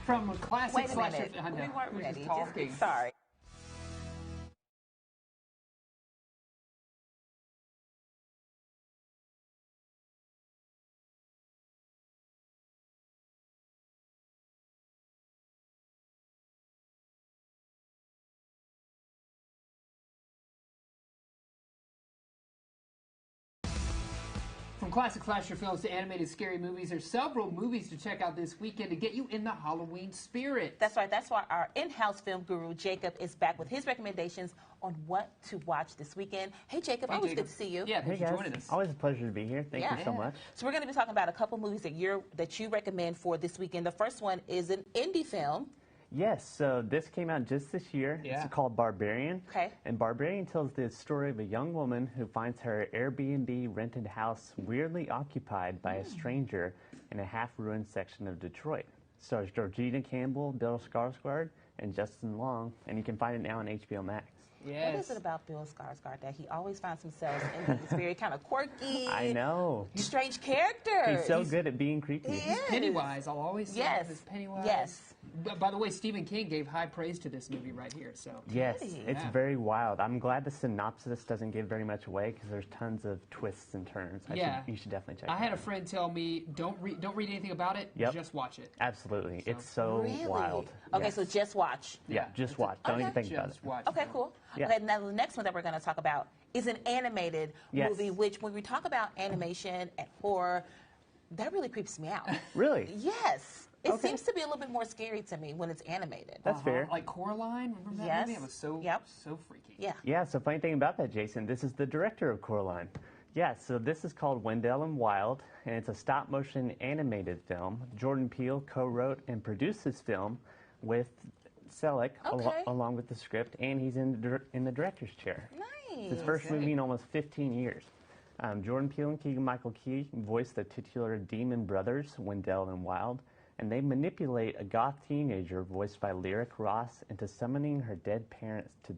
From a classic Wait a slasher. minute. I know. We weren't We're ready. just talking. Sorry. From classic slasher films to animated scary movies, there's several movies to check out this weekend to get you in the Halloween spirit. That's right. That's why our in-house film guru, Jacob, is back with his recommendations on what to watch this weekend. Hey, Jacob. Hey, Always Jacob. good to see you. Yeah, Hey thanks for guys, joining us. always a pleasure to be here. Thank you so much. So we're going to be talking about a couple movies that you recommend for this weekend. The first one is an indie film. Yes, so this came out just this year. Yeah. It's called Barbarian. Okay. And Barbarian tells the story of a young woman who finds her Airbnb rented house weirdly occupied by a stranger in a half-ruined section of Detroit. Stars Georgina Campbell, Bill Skarsgård, and Justin Long, and you can find it now on HBO Max. Yes. What is it about Bill Skarsgård that he always finds himself in these very kind of quirky, I know. strange characters? He's so good at being creepy. He is. Pennywise. I'll always say Yes. this Pennywise. Yes. By the way, Stephen King gave high praise to this movie right here. So. Yes, Really? it's Yeah. very wild. I'm glad the synopsis doesn't give very much away because there's tons of twists and turns. You should definitely check it out. I had a friend tell me, don't read anything about it. Yep. Just watch it. Absolutely. It's so Really? wild. Okay, Yes. so just watch. Yeah, just watch. Don't even think about it. Just watch. Okay, cool. Yeah. Okay, now the next one that we're going to talk about is an animated Yes. movie, which when we talk about animation and horror, that really creeps me out. Really? Yes. It Okay. seems to be a little bit more scary to me when it's animated. That's fair. Like Coraline. Remember that Yes. movie? It was so Yep. so freaky. Yeah. Yeah, so funny thing about that, Jason, this is the director of Coraline. Yeah, so this is called Wendell and Wild, and it's a stop-motion animated film. Jordan Peele co-wrote and produced this film with Selleck Okay. along with the script, and he's in the director's chair. Nice. It's his first movie in almost 15 years. Jordan Peele and Keegan-Michael Key voice the titular demon brothers, Wendell and Wild, and they manipulate a goth teenager voiced by Lyric Ross into summoning her dead parents to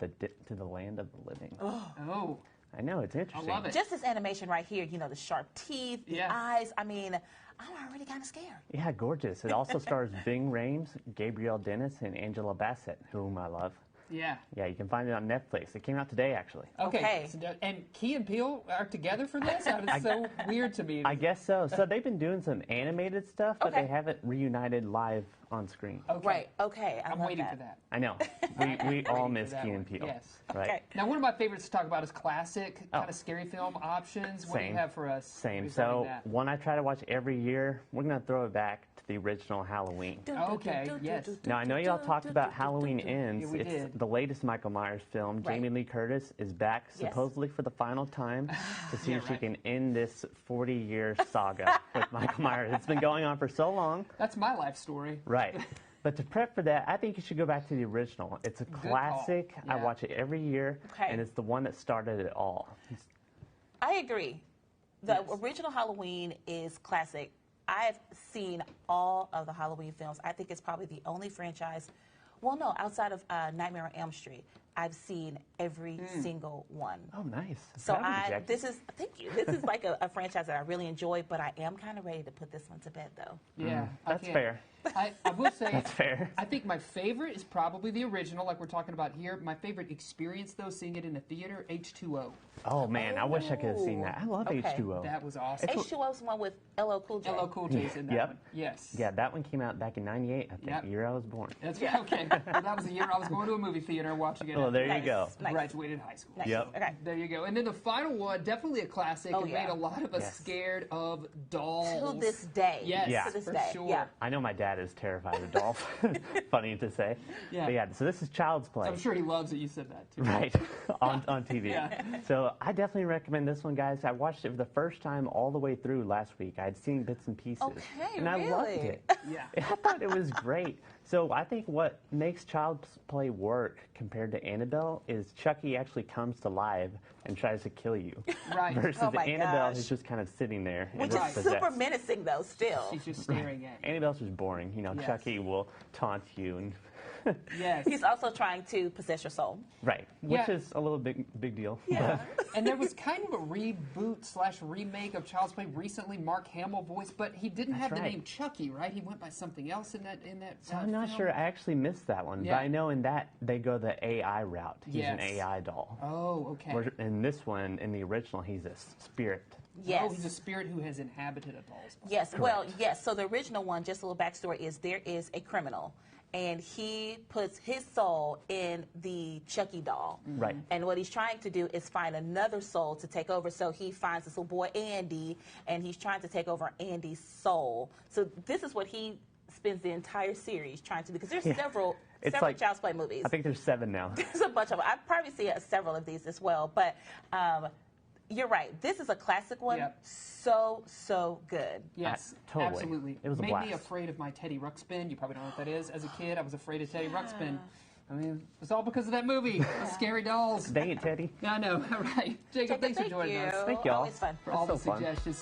the land of the living. Oh. I know, it's interesting. love it. Just this animation right here, you know, the sharp teeth, the Yeah. eyes. I mean, I'm already kind of scared. Yeah, gorgeous. It also stars Bing Rames, Gabrielle Dennis, and Angela Bassett, whom I love. Yeah. Yeah, you can find it on Netflix. It came out today, actually. Okay. So, and Key and Peele are together for this? That is so weird to me. I guess so. So they've been doing some animated stuff, but Okay. they haven't reunited live on screen. Okay. Right. Okay. I'm love waiting that. for that. I know. We all miss that Key one. and Peele. Yes. Right? Okay. Now, one of my favorites to talk about is classic, Oh. kind of scary film options. What do you Same. have for us? Same. regarding So that? one I try to watch every year. We're going to throw it back to the original Halloween. Okay, yes. Now, I know y'all talked about Halloween Ends. Yeah, we It's did. the latest Michael Myers film. Right. Jamie Lee Curtis is back Yes. supposedly for the final time to see Yeah, if she right. can end this 40-year saga with Michael Myers. It's been going on for so long. That's my life story. Right. But to prep for that, I think you should go back to the original. It's a call. classic. I Yeah. watch it every year, Okay. and it's the one that started it all. I agree. The Yes. original Halloween is classic. I've seen all of the Halloween films. I think it's probably the only franchise, well, no, outside of Nightmare on Elm Street, I've seen every single one. Oh, nice. So Proud of you, Jackie. thank you. This is like a franchise that I really enjoy, but I am kind of ready to put this one to bed, though. Yeah. I That's can't- fair. I will say, That's fair. I think my favorite is probably the original, like we're talking about here. My favorite experience, though, seeing it in a theater, H2O. Oh, man, I wish I could have seen that. I love Okay. H2O. That was awesome. H2O is the one with LL Cool J. LL Cool J's in that Yep. one. Yes. Yeah, that one came out back in '98, I think, Yep. the year I was born. That's right. Okay. Well, that was the year I was going to a movie theater and watching it. Well, there Nice. you go. Nice. Graduated high school. Nice. Yep. Okay. There you go. And then the final one, definitely a classic, Oh, and yeah. made a lot of us Yes. scared of dolls. To this day. Yes, Yeah. To this for day. sure. Yeah. I know my dad is terrified of dolls. Funny to say. Yeah. But yeah, so this is Child's Play. I'm sure he loves that you said that, too. Right, on TV. Yeah. So I definitely recommend this one, guys. I watched it for the first time all the way through last week. I'd seen bits and pieces. Okay, and I loved really? it. Yeah. I thought it was great. So I think what makes Child's Play work compared to Annabelle is Chucky actually comes to life and tries to kill you. Right. Versus Oh my Annabelle gosh. who's just kind of sitting there and Which is is possessed. super menacing, though, still. She's just staring at you. Annabelle's just boring. You know, Yes. Chucky will taunt you and Yes. He's also trying to possess your soul. Right, which Yeah. is a little big deal. Yeah. And there was kind of a reboot/remake of Child's Play recently. Mark Hamill voiced, but he didn't have the right. name Chucky, right? He went by something else in that. So I'm not film. sure. I actually missed that one, Yeah. but I know in that they go the AI route. He's an Yes. AI doll. Oh, okay. Where in this one, in the original, he's a spirit. Yes. Oh, he's a spirit who has inhabited a doll's body. Yes, well, yes. So the original one, just a little backstory, is there is a criminal, and he puts his soul in the Chucky doll. Right. And what he's trying to do is find another soul to take over. So he finds this little boy, Andy, and he's trying to take over Andy's soul. So this is what he spends the entire series trying to do, because there's several like- Child's Play movies. I think there's 7 now. There's a bunch of them. I've probably seen several of these as well, but you're right. This is a classic one. Yep. So good. Yes, Totally. absolutely. It was a made blast. me afraid of my Teddy Ruxpin. You probably don't know what that is. As a kid, I was afraid of Teddy Ruxpin. I mean, it's all because of that movie, the Scary Dolls. Dang it, Teddy. I know, right. Jacob, thanks for Thank joining you. us. Thank y'all. Always fun. For all the That's so fun. suggestions.